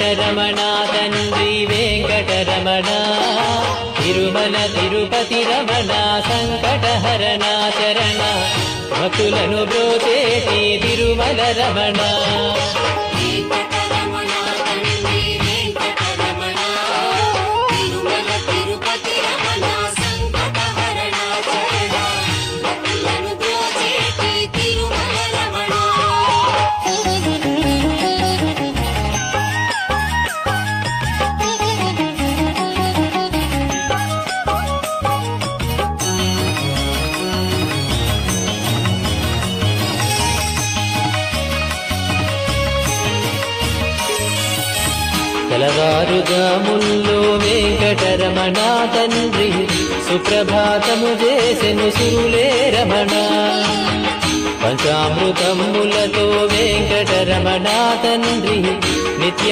వెంకటరమణ తండ్రి వెంకటరమణ తిరుమల తిరుపతి రమణ సంకటహరణ చరణ భక్తులను బ్రోచేటి తిరుమల రమణ తెలవారుజాముల్లో వెంకటరమణ తండ్రి సుప్రభాతము చేసెను సురులే రమణ పంచామృతములతో వెంకటరమణ తండ్రి నిత్య